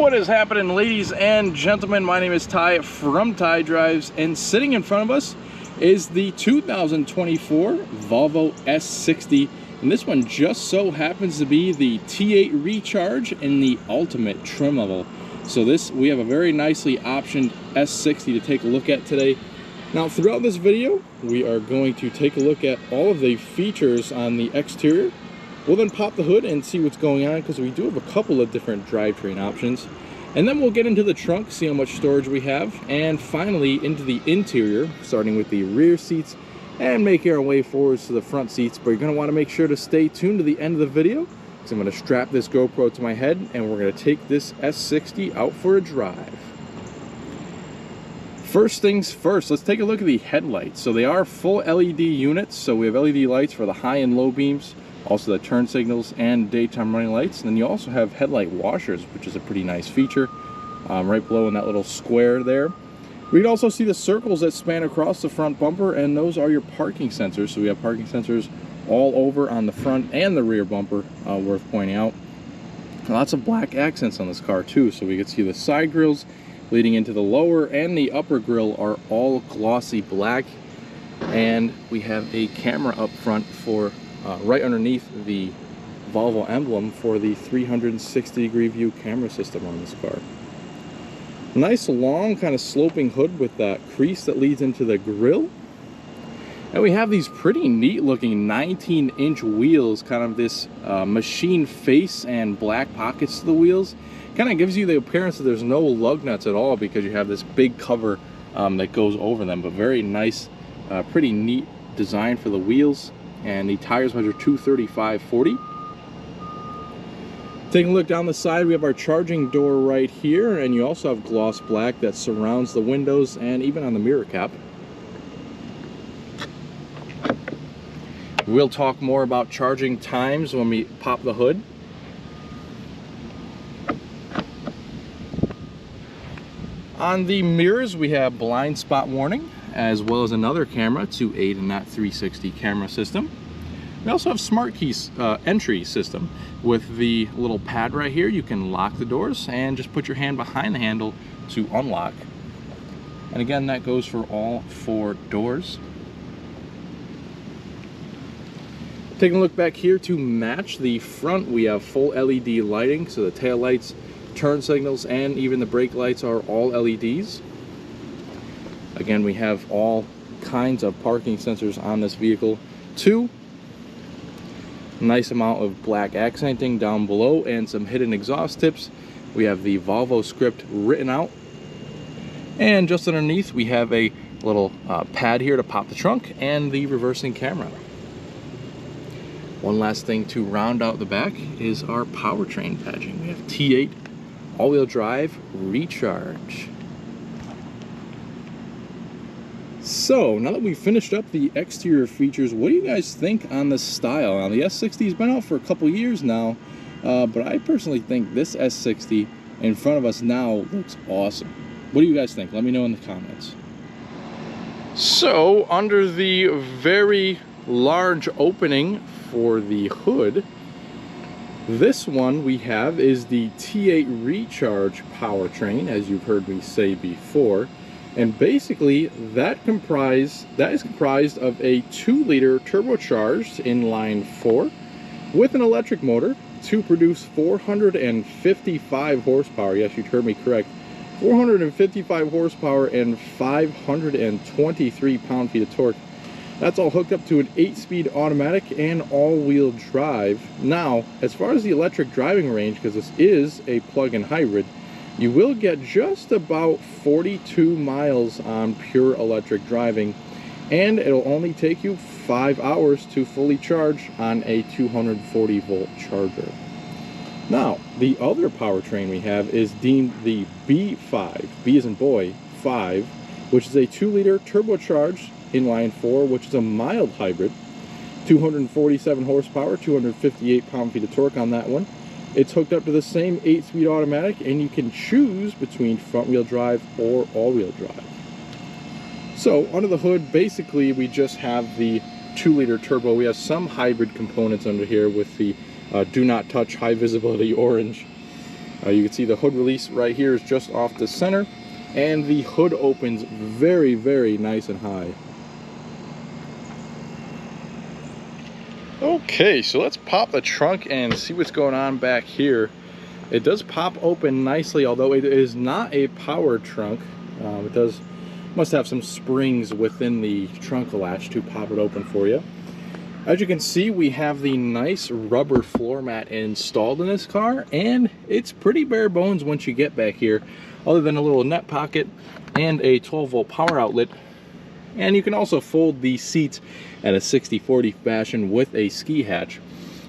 What is happening, ladies and gentlemen? My name is Ty from Ty Drives, and sitting in front of us is the 2024 Volvo S60, and this one just so happens to be the T8 Recharge in the ultimate trim level. So we have a very nicely optioned S60 to take a look at today. Now, throughout this video, we are going to take a look at all of the features on the exterior. We'll then pop the hood and see what's going on, because we do have a couple of different drivetrain options. And then we'll get into the trunk, see how much storage we have, and finally into the interior, starting with the rear seats and making our way forwards to the front seats. But you're going to want to make sure to stay tuned to the end of the video, because I'm going to strap this GoPro to my head and we're going to take this S60 out for a drive. First things first, let's take a look at the headlights. So they are full LED units, so we have LED lights for the high and low beams, also the turn signals and daytime running lights. And then you also have headlight washers, which is a pretty nice feature, right below in that little square there. We can also see the circles that span across the front bumper, and those are your parking sensors. So we have parking sensors all over on the front and the rear bumper, worth pointing out. Lots of black accents on this car too, so we can see the side grills leading into the lower and the upper grille are all glossy black. And we have a camera up front for right underneath the Volvo emblem for the 360-degree view camera system on this car. Nice long kind of sloping hood with that crease that leads into the grille. And we have these pretty neat looking 19-inch wheels, kind of this machine face and black pockets to the wheels. Kind of gives you the appearance that there's no lug nuts at all, because you have this big cover that goes over them. But very nice, pretty neat design for the wheels. And the tires measure 235/40. Taking a look down the side, we have our charging door right here, and you also have gloss black that surrounds the windows and even on the mirror cap. We'll talk more about charging times when we pop the hood. On the mirrors, we have blind spot warning, as well as another camera to aid in that 360 camera system. We also have smart keys entry system. With the little pad right here, you can lock the doors and just put your hand behind the handle to unlock. And again, that goes for all 4 doors. Taking a look back here to match the front, we have full LED lighting, so the tail lights, turn signals, and even the brake lights are all LEDs. Again, we have all kinds of parking sensors on this vehicle too. Nice amount of black accenting down below and some hidden exhaust tips. We have the Volvo script written out. And just underneath, we have a little pad here to pop the trunk and the reversing camera. One last thing to round out the back is our powertrain badging. We have T8 all-wheel drive recharge. So now that we've finished up the exterior features, what do you guys think on the style? Now, the S60's been out for a couple years now, but I personally think this S60 in front of us now looks awesome. What do you guys think? Let me know in the comments. So under the very large opening for the hood, this one we have is the T8 Recharge powertrain, as you've heard me say before. And basically that is comprised of a 2-liter turbocharged inline 4 with an electric motor to produce 455 horsepower. Yes, you heard me correct. 455 horsepower and 523 pound-feet of torque. That's all hooked up to an 8-speed automatic and all-wheel drive. Now, as far as the electric driving range, because this is a plug-in hybrid, you will get just about 42 miles on pure electric driving, and it'll only take you 5 hours to fully charge on a 240 volt charger. Now, the other powertrain we have is deemed the B5, B as in boy, 5, which is a 2-liter turbocharged inline 4, which is a mild hybrid, 247 horsepower, 258 pound-feet of torque on that one. It's hooked up to the same 8-speed automatic, and you can choose between front-wheel drive or all-wheel drive. So under the hood, basically we just have the 2-liter turbo. We have some hybrid components under here with the do not touch high visibility orange You can see the hood release right here is just off the center, and the hood opens very, very nice and high. Okay, so let's pop the trunk and see what's going on back here. It does pop open nicely, although it is not a power trunk. It must have some springs within the trunk latch to pop it open for you. As you can see, we have the nice rubber floor mat installed in this car, and it's pretty bare bones once you get back here, other than a little net pocket and a 12-volt power outlet. And you can also fold the seats at a 60/40 fashion with a ski hatch.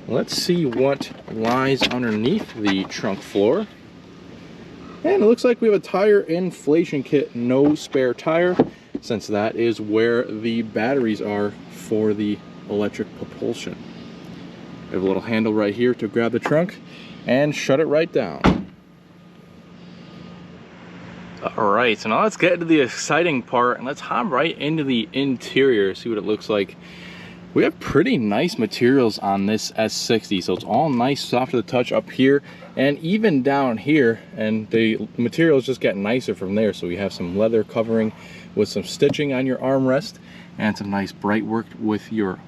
Let's see what lies underneath the trunk floor. And it looks like we have a tire inflation kit, no spare tire, since that is where the batteries are for the electric propulsion. We have a little handle right here to grab the trunk and shut it right down. Alright, so now let's get into the exciting part, and let's hop right into the interior, see what it looks like. We have pretty nice materials on this S60, so it's all nice, soft to the touch up here and even down here, and the materials just get nicer from there. So we have some leather covering with some stitching on your armrest, and some nice bright work with your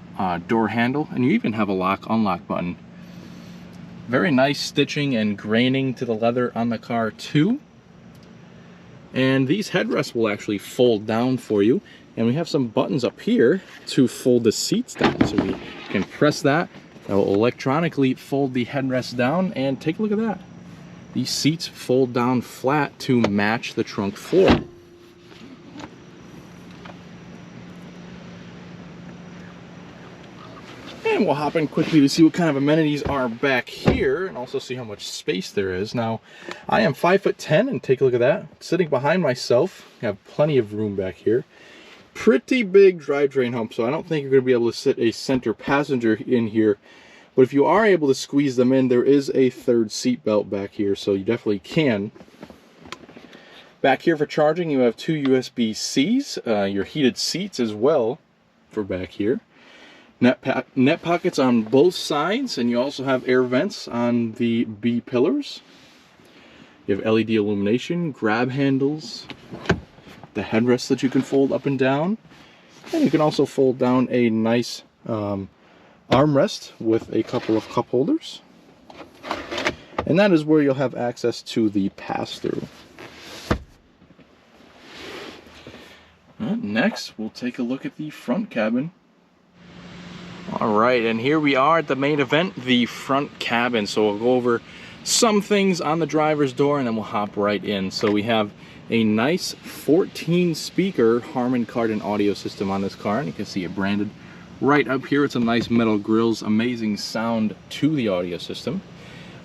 door handle, and you even have a lock-unlock button. Very nice stitching and graining to the leather on the car too. And these headrests will actually fold down for you, and we have some buttons up here to fold the seats down, so we can press that. That will electronically fold the headrest down, and take a look at that. These seats fold down flat to match the trunk floor. And we'll hop in quickly to see what kind of amenities are back here, and also see how much space there is. Now, I am 5'10", and take a look at that. Sitting behind myself, I have plenty of room back here. Pretty big drivetrain hump, so I don't think you're going to be able to sit a center passenger in here. But if you are able to squeeze them in, there is a third seat belt back here, so you definitely can. Back here for charging, you have two USB-Cs, your heated seats as well for back here. Net pockets on both sides, and you also have air vents on the B pillars. You have LED illumination, grab handles, the headrests that you can fold up and down, and you can also fold down a nice armrest with a couple of cup holders, and that is where you'll have access to the pass-through. Next, we'll take a look at the front cabin. Alright, and here we are at the main event, the front cabin. So we'll go over some things on the driver's door, and then we'll hop right in. So we have a nice 14-speaker Harman Kardon audio system on this car, and you can see it branded right up here with some nice metal grills, amazing sound to the audio system.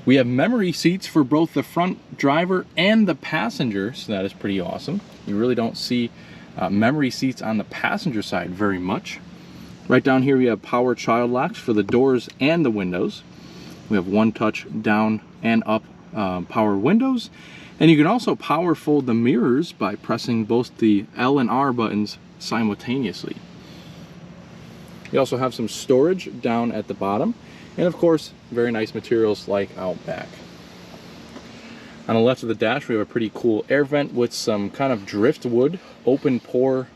We have memory seats for both the front driver and the passenger, so that is pretty awesome. You really don't see memory seats on the passenger side very much. Right down here we have power child locks for the doors and the windows. We have one touch down and up power windows, and you can also power fold the mirrors by pressing both the L and R buttons simultaneously. You also have some storage down at the bottom, and of course very nice materials like out back. On the left of the dash we have a pretty cool air vent with some kind of driftwood open pore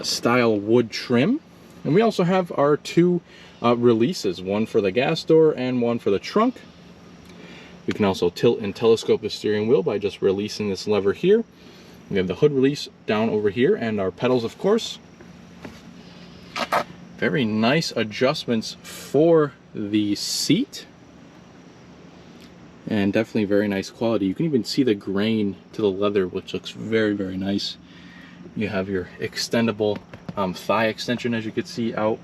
style wood trim. And we also have our two releases, one for the gas door and one for the trunk. We can also tilt and telescope the steering wheel by just releasing this lever here. We have the hood release down over here, and our pedals, of course. Very nice adjustments for the seat, and definitely very nice quality. You can even see the grain to the leather, which looks very, very nice. You have your extendable thigh extension, as you can see out.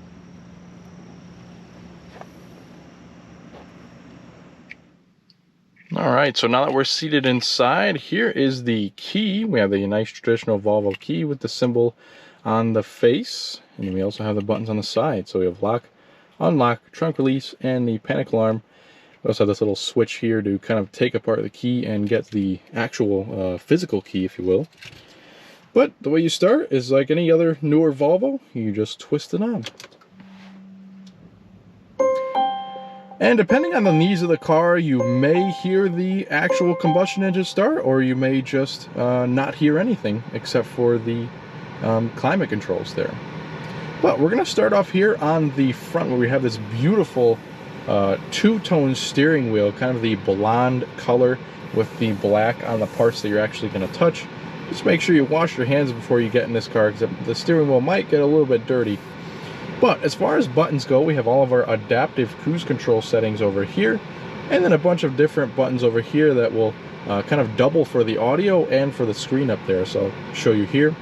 Alright, so now that we're seated inside, here is the key. We have the nice traditional Volvo key with the symbol on the face, and we also have the buttons on the side. So we have lock, unlock, trunk release, and the panic alarm. We also have this little switch here to kind of take apart the key and get the actual physical key, if you will. But the way you start is like any other newer Volvo, you just twist it on. And depending on the needs of the car, you may hear the actual combustion engine start, or you may just not hear anything except for the climate controls there. But we're going to start off here on the front, where we have this beautiful two-tone steering wheel, kind of the blonde color with the black on the parts that you're actually going to touch. Just make sure you wash your hands before you get in this car, because the steering wheel might get a little bit dirty. But as far as buttons go, we have all of our adaptive cruise control settings over here, and then a bunch of different buttons over here that will kind of double for the audio and for the screen up there. So I'll show you here.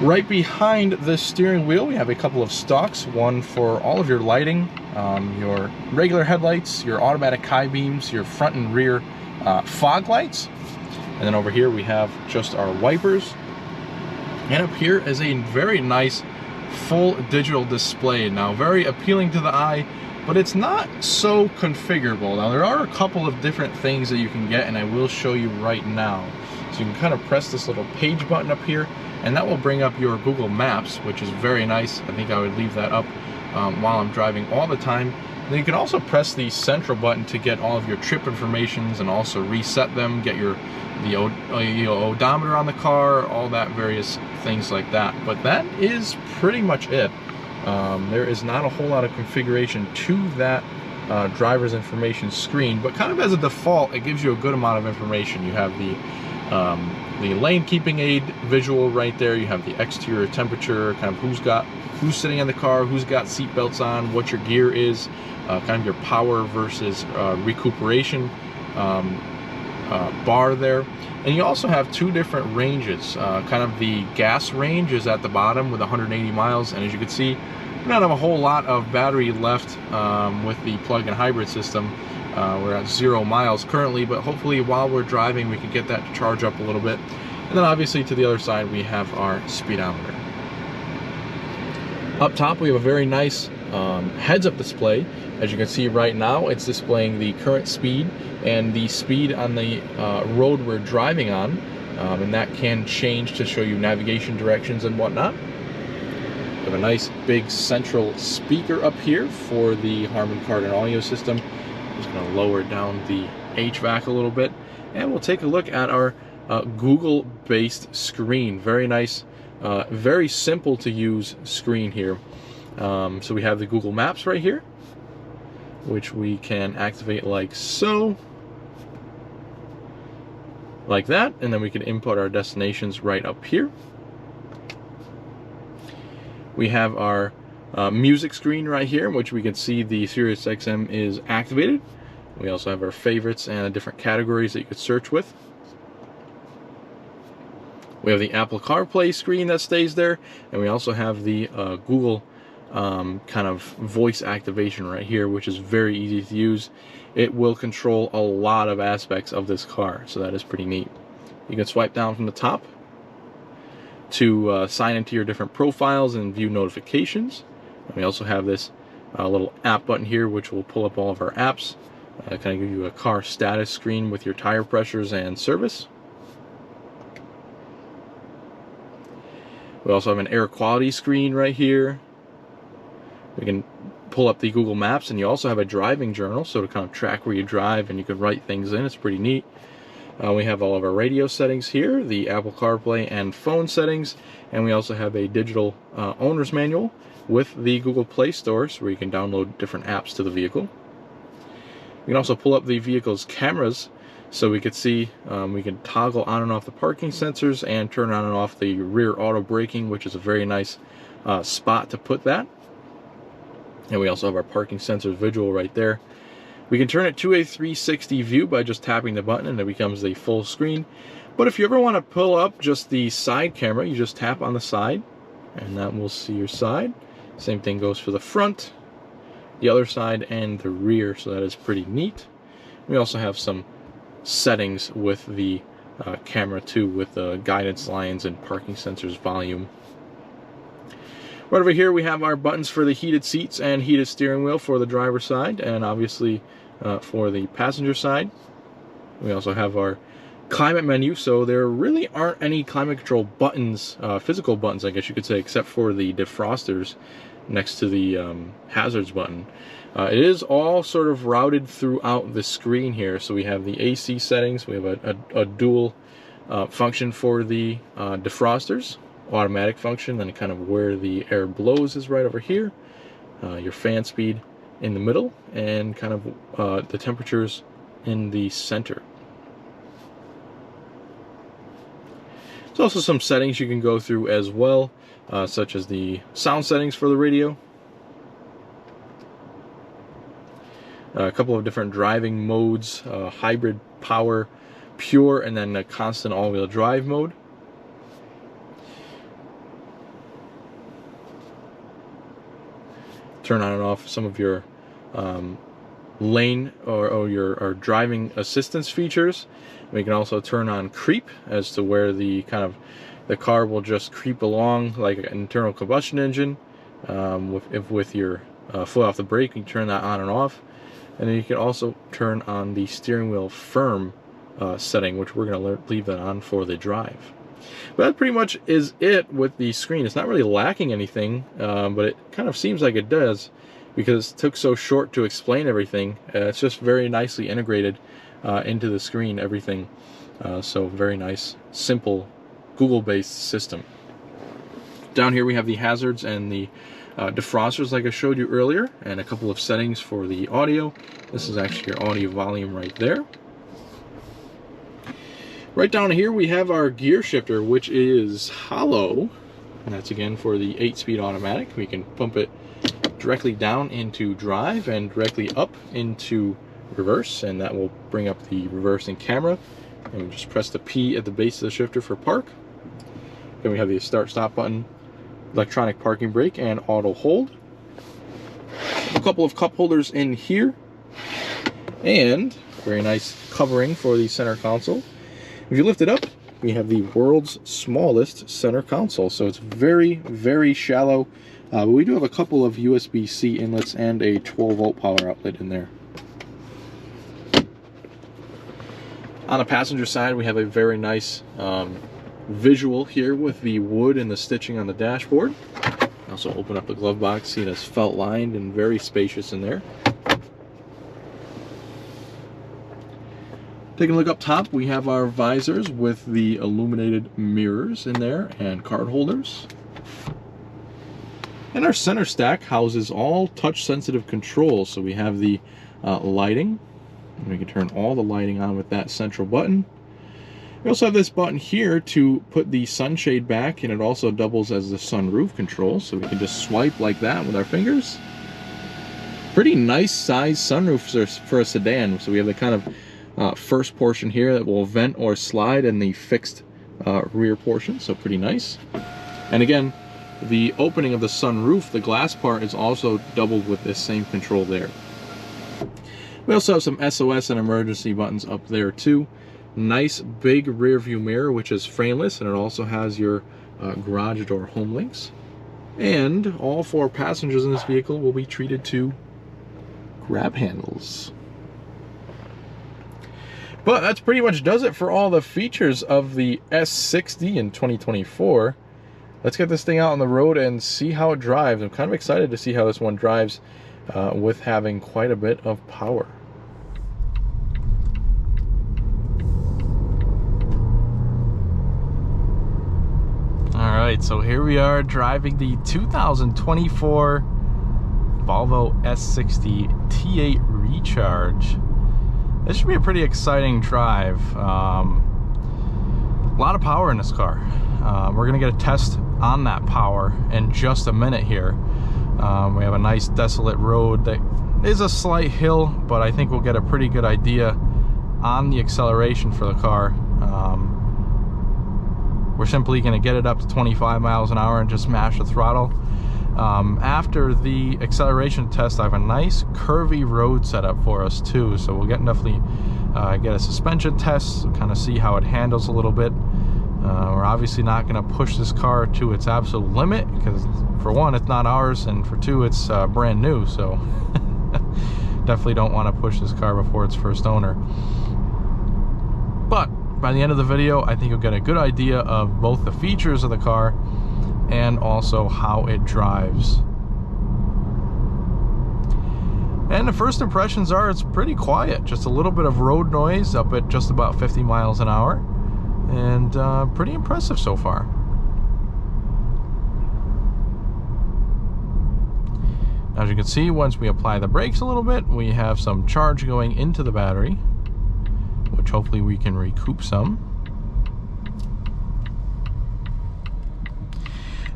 Right behind the steering wheel, we have a couple of stalks, one for all of your lighting, your regular headlights, your automatic high beams, your front and rear fog lights. And then over here we have just our wipers. And up here is a very nice full digital display. Now, very appealing to the eye, but it's not so configurable. Now, there are a couple of different things that you can get, and I will show you right now. So you can kind of press this little page button up here, and that will bring up your Google Maps, which is very nice. I think I would leave that up while I'm driving all the time. Then you can also press the central button to get all of your trip informations and also reset them, get the odometer on the car, all that various things like that. But that is pretty much it. There is not a whole lot of configuration to that driver's information screen, but kind of as a default, it gives you a good amount of information. You have the lane keeping aid visual right there. You have the exterior temperature, kind of who's sitting in the car, who's got seat belts on, what your gear is, kind of your power versus recuperation bar there. And you also have two different ranges. Kind of the gas range is at the bottom with 180 miles, and as you can see, we don't have a whole lot of battery left with the plug-in hybrid system. We're at 0 miles currently, but hopefully while we're driving we can get that to charge up a little bit. And then obviously to the other side we have our speedometer. Up top we have a very nice heads-up display. As you can see right now, it's displaying the current speed and the speed on the road we're driving on, and that can change to show you navigation directions and whatnot. We have a nice big central speaker up here for the Harman Kardon audio system. I'm just going to lower down the HVAC a little bit, and we'll take a look at our Google-based screen. Very nice, very simple to use screen here. So we have the Google Maps right here, which we can activate like so, like that, and then we can input our destinations right up here. We have our music screen right here, in which we can see the SiriusXM is activated. We also have our favorites and different categories that you could search with. We have the Apple CarPlay screen that stays there, and we also have the Google kind of voice activation right here, which is very easy to use. It will control a lot of aspects of this car, so that is pretty neat. You can swipe down from the top to sign into your different profiles and view notifications. And we also have this little app button here, which will pull up all of our apps, kind of give you a car status screen with your tire pressures and service. We also have an air quality screen right here. We can pull up the Google Maps, and you also have a driving journal, so to kind of track where you drive, and you can write things in. It's pretty neat. We have all of our radio settings here, the Apple CarPlay and phone settings, and we also have a digital owner's manual with the Google Play Store, so where you can download different apps to the vehicle. We can also pull up the vehicle's cameras, so we could see, we can toggle on and off the parking sensors and turn on and off the rear auto braking, which is a very nice spot to put that. And we also have our parking sensors visual right there. We can turn it to a 360 view by just tapping the button, and it becomes the full screen. But if you ever want to pull up just the side camera, you just tap on the side, and that will see your side. Same thing goes for the front, the other side, and the rear, so that is pretty neat. We also have some settings with the camera too, with the guidance lines and parking sensors volume. Right over here we have our buttons for the heated seats and heated steering wheel for the driver's side, and obviously for the passenger side. We also have our climate menu, so there really aren't any climate control buttons, physical buttons I guess you could say, except for the defrosters. next to the hazards button. It is all sort of routed throughout the screen here. So we have the AC settings, we have a dual function for the defrosters, automatic function, then kind of where the air blows is right over here, your fan speed in the middle, and kind of the temperatures in the center. There's also some settings you can go through as well, such as the sound settings for the radio, a couple of different driving modes, hybrid, power, pure, and then a constant all-wheel drive mode. Turn on and off some of your lane or your driving assistance features. We can also turn on creep as to where the car will just creep along like an internal combustion engine. With your foot off the brake, you can turn that on and off. And then you can also turn on the steering wheel firm setting, which we're going to leave that on for the drive. But that pretty much is it with the screen. It's not really lacking anything, but it kind of seems like it does because it took so short to explain everything. It's just very nicely integrated into the screen, everything. So very nice, simple, Google-based system. Down here we have the hazards and the defrosters like I showed you earlier, and a couple of settings for the audio. This is actually your audio volume right there. Right down here we have our gear shifter, which is hollow, and that's again for the 8-speed automatic. We can pump it directly down into drive and directly up into reverse, and that will bring up the reversing camera. And we just press the P at the base of the shifter for park. Then we have the start-stop button, electronic parking brake, and auto hold. A couple of cup holders in here, and very nice covering for the center console. If you lift it up, we have the world's smallest center console, so it's very, very shallow. But we do have a couple of USB-C inlets and a 12-volt power outlet in there. On the passenger side, we have a very nice visual here with the wood and the stitching on the dashboard. Also open up the glove box, see it's felt lined and very spacious in there. Taking a look up top, we have our visors with the illuminated mirrors in there and card holders. And our center stack houses all touch sensitive controls. So we have the lighting, and we can turn all the lighting on with that central button. We also have this button here to put the sunshade back, and it also doubles as the sunroof control, so we can just swipe like that with our fingers. Pretty nice size sunroof for a sedan. So we have the kind of first portion here that will vent or slide, and the fixed rear portion, so pretty nice. And again, the opening of the sunroof, the glass part, is also doubled with this same control there. We also have some SOS and emergency buttons up there too. Nice big rear view mirror, which is frameless, and it also has your garage door home links. And all 4 passengers in this vehicle will be treated to grab handles. But that's pretty much does it for all the features of the S60 in 2024. Let's get this thing out on the road and see how it drives. I'm kind of excited to see how this one drives with having quite a bit of power. Alright, so here we are driving the 2024 Volvo S60 T8 Recharge. This should be a pretty exciting drive. A lot of power in this car. We're going to get a test on that power in just a minute here. We have a nice desolate road that is a slight hill, but I think we'll get a pretty good idea on the acceleration for the car. We're simply going to get it up to 25 miles an hour and just mash the throttle. After the acceleration test, I have a nice curvy road set up for us too, so we'll definitely get a suspension test, kind of see how it handles a little bit. We're obviously not going to push this car to its absolute limit because, for one, it's not ours, and for two, it's brand new, so definitely don't want to push this car before its first owner. But by the end of the video, I think you'll get a good idea of both the features of the car and also how it drives And the first impressions are it's pretty quiet, just a little bit of road noise up at just about 50 miles an hour, and pretty impressive so far. As you can see, once we apply the brakes a little bit, we have some charge going into the battery, which hopefully we can recoup some.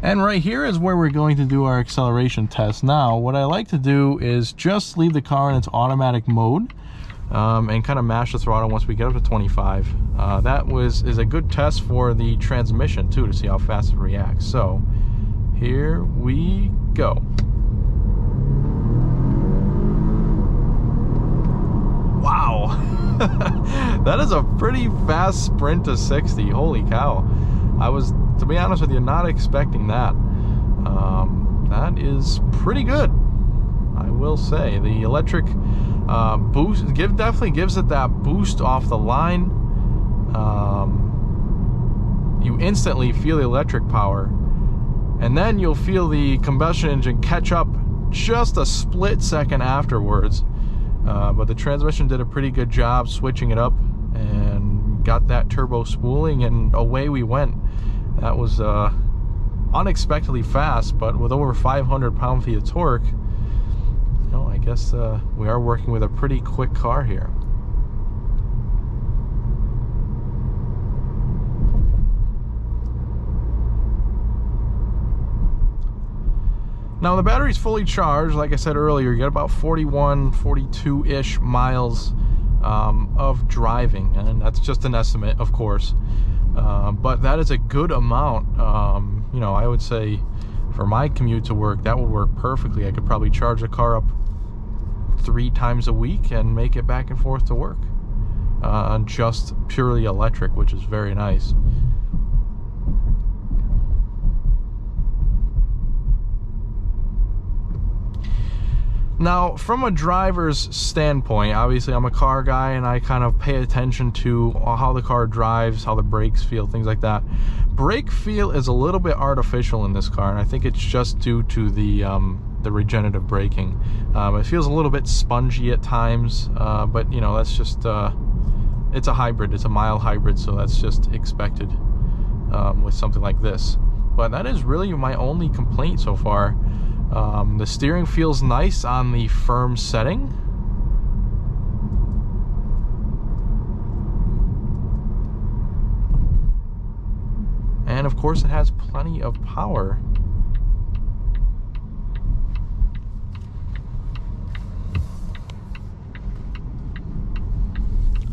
And right here is where we're going to do our acceleration test. Now, what I like to do is just leave the car in its automatic mode and kind of mash the throttle once we get up to 25. That is a good test for the transmission too, to see how fast it reacts. So here we go. Wow, that is a pretty fast sprint to 60. Holy cow. I was, to be honest with you, not expecting that. That is pretty good, I will say. The electric boost definitely gives it that boost off the line. You instantly feel the electric power, and then you'll feel the combustion engine catch up just a split second afterwards. But the transmission did a pretty good job switching it up and got that turbo spooling, and away we went. That was unexpectedly fast, but with over 500 pound-feet of torque, you know, I guess we are working with a pretty quick car here. Now the battery's fully charged. Like I said earlier, you get about 41, 42-ish miles of driving, and that's just an estimate, of course. But that is a good amount. You know, I would say for my commute to work, that would work perfectly. I could probably charge the car up 3 times a week and make it back and forth to work on just purely electric, which is very nice. Now, from a driver's standpoint, obviously I'm a car guy and I kind of pay attention to how the car drives, how the brakes feel, things like that. Brake feel is a little bit artificial in this car, and I think it's just due to the regenerative braking. It feels a little bit spongy at times, but you know, that's just, it's a hybrid, it's a mild hybrid, so that's just expected with something like this. But that is really my only complaint so far. The steering feels nice on the firm setting. And of course it has plenty of power.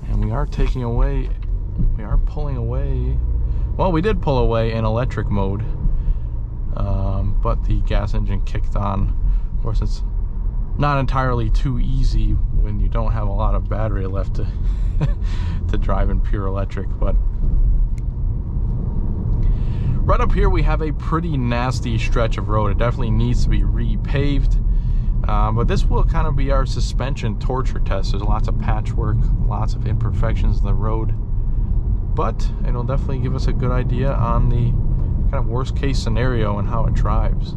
And we are pulling away. Well, we did pull away in electric mode. But the gas engine kicked on. Of course, it's not entirely too easy when you don't have a lot of battery left to to drive in pure electric. But right up here we have a pretty nasty stretch of road. It definitely needs to be repaved. But this will kind of be our suspension torture test. There's lots of patchwork, lots of imperfections in the road, but it'll definitely give us a good idea on the kind of worst case scenario and how it drives.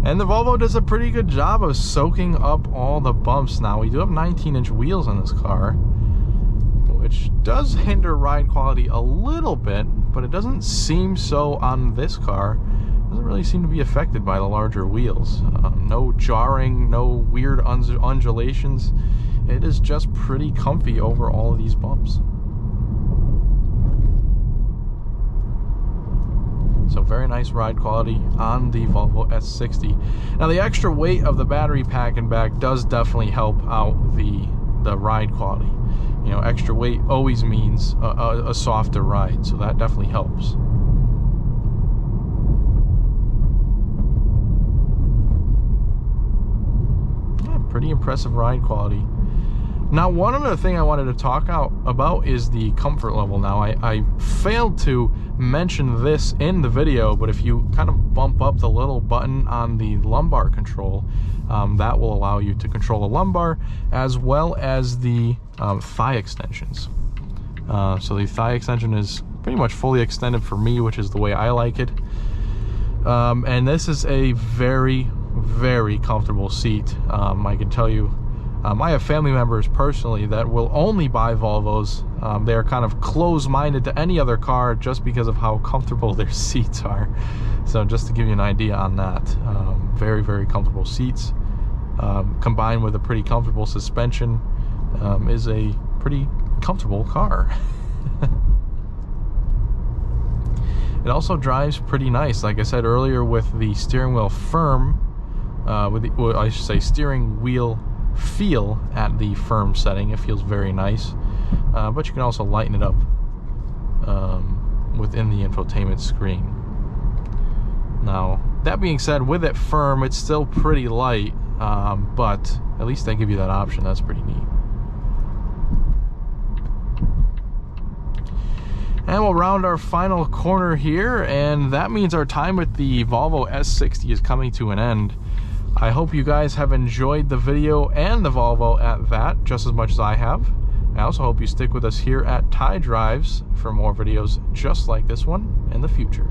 And the Volvo does a pretty good job of soaking up all the bumps. Now, we do have 19-inch wheels on this car, which does hinder ride quality a little bit, but it doesn't seem so on this car. Doesn't really seem to be affected by the larger wheels. No jarring, no weird undulations. It is just pretty comfy over all of these bumps. So very nice ride quality on the Volvo S60. Now the extra weight of the battery pack and back does definitely help out the ride quality. You know, extra weight always means a softer ride, so that definitely helps. Pretty impressive ride quality. Now, one other thing I wanted to talk about is the comfort level. Now, I failed to mention this in the video, but if you kind of bump up the little button on the lumbar control, that will allow you to control the lumbar as well as the thigh extensions. So the thigh extension is pretty much fully extended for me, which is the way I like it. And this is a very, very comfortable seat. I can tell you, I have family members personally that will only buy Volvos. They are kind of closed-minded to any other car just because of how comfortable their seats are. So just to give you an idea on that, very, very comfortable seats, combined with a pretty comfortable suspension, is a pretty comfortable car. It also drives pretty nice, like I said earlier, with the steering wheel firm, with the, well, I should say steering wheel feel at the firm setting. It feels very nice, but you can also lighten it up within the infotainment screen. Now, that being said, with it firm, it's still pretty light, but at least they give you that option. That's pretty neat. And we'll round our final corner here, and that means our time with the Volvo S60 is coming to an end. I hope you guys have enjoyed the video and the Volvo at that, just as much as I have. I also hope you stick with us here at Ty Drives for more videos just like this one in the future.